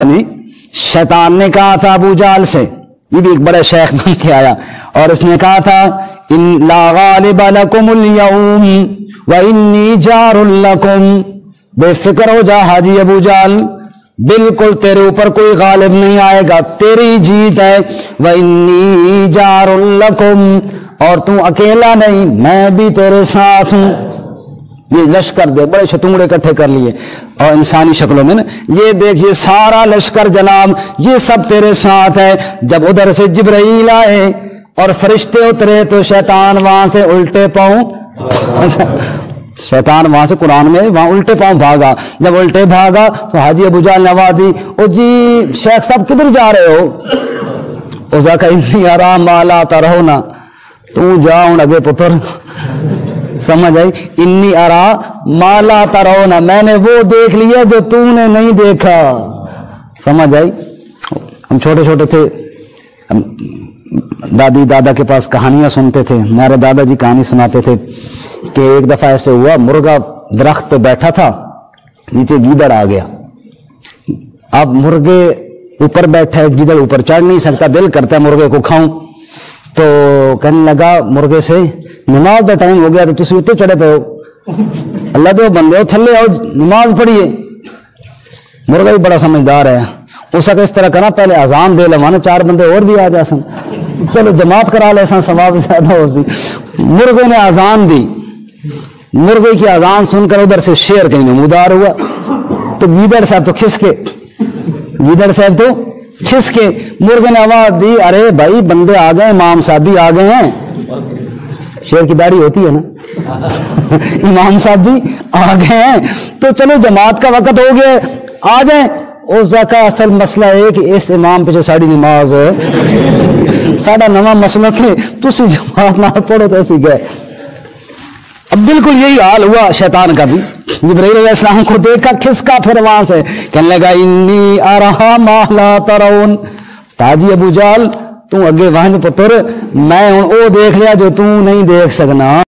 शैतान ने कहा था अबू जाल से, ये भी एक बड़े शेख बन के आया, और इसने कहा था इन ला गालिब लकुमुल यौम व इन्नी जारुल लकुम, बेफिक्र हो जा हाजी अबू जाल, बिल्कुल तेरे ऊपर कोई गालिब नहीं आएगा, तेरी जीत है। व इन्नी जारुल लकुम, और तू अकेला नहीं, मैं भी तेरे साथ हूं। ये लश्कर दे बड़े शतुंगड़े इकट्ठे कर लिए और इंसानी शक्लों में ना, ये देखिए सारा लश्कर जनाब, ये सब तेरे साथ है। जब उधर से जिब्राइल आए और फरिश्ते उतरे तो शैतान वहां से उल्टे पांव शैतान वहां से कुरान में वहां उल्टे पांव भागा। जब उल्टे भागा तो हाजी अबू जाल ने आवाज दी, ओ जी शेख साहब किधर जा रहे हो? उसका कहा इन्नी आराम माला तरहो ना, तू जाओ लगे पुत्र, समझ आई? इन्नी आरा माला तरहो ना, मैंने वो देख लिया जो तूने नहीं देखा। समझ आई? हम छोटे छोटे थे, हम दादी दादा के पास कहानियां सुनते थे। हमारे दादाजी कहानी सुनाते थे कि एक दफा ऐसे हुआ, मुर्गा दरख्त पे बैठा था, नीचे गीदड़ आ गया। अब मुर्गे ऊपर बैठा है, गीदड़ ऊपर चढ़ नहीं सकता, दिल करता है मुर्गे को खाऊं, तो कहने लगा मुर्गे से, नमाज का टाइम हो गया तो तुम उत्ते चढ़े पे हो, अल्लाह दो बंदे हो थले आओ नमाज पढ़िए। मुर्गा भी बड़ा समझदार है, उसका इस तरह करना, पहले अजान दे लवाना, 4 बंदे और भी आ जा सन, चलो जमात करा ले सन, सवाब ज्यादा हो सी। मुर्गे ने अजान दी, मुर्गे की अजान सुनकर उधर से शेर कहीं नमूदार हुआ, तो गीदड़ साहब तो खिसके, गीदड़ साहब तो खिसके। मुर्गे ने आवाज दी, अरे भाई बंदे आ गए, इमाम साहब भी आ गए हैं। शेर की दाढ़ी होती है ना इमाम साहब भी आ गए हैं, तो चलो जमात का वक्त हो गया, आ जाए। उसका असल मसला है कि इस इमाम पे जो साड़ी नमाज है साड़ा नवा मसला के तुसी जमात ना पढ़ो तो ऐसी गए। अब बिल्कुल यही हाल हुआ शैतान का भी। जिब्राइल अलैहिस्सलाम को देखा, खिसका, फिर वहां से कहने लगा इन्नी अरहा मा ला तरौन, ताजी अबू जाल तू अगे वहां पुत्र, मैं हूं ओ देख लिया जो तू नहीं देख सकना।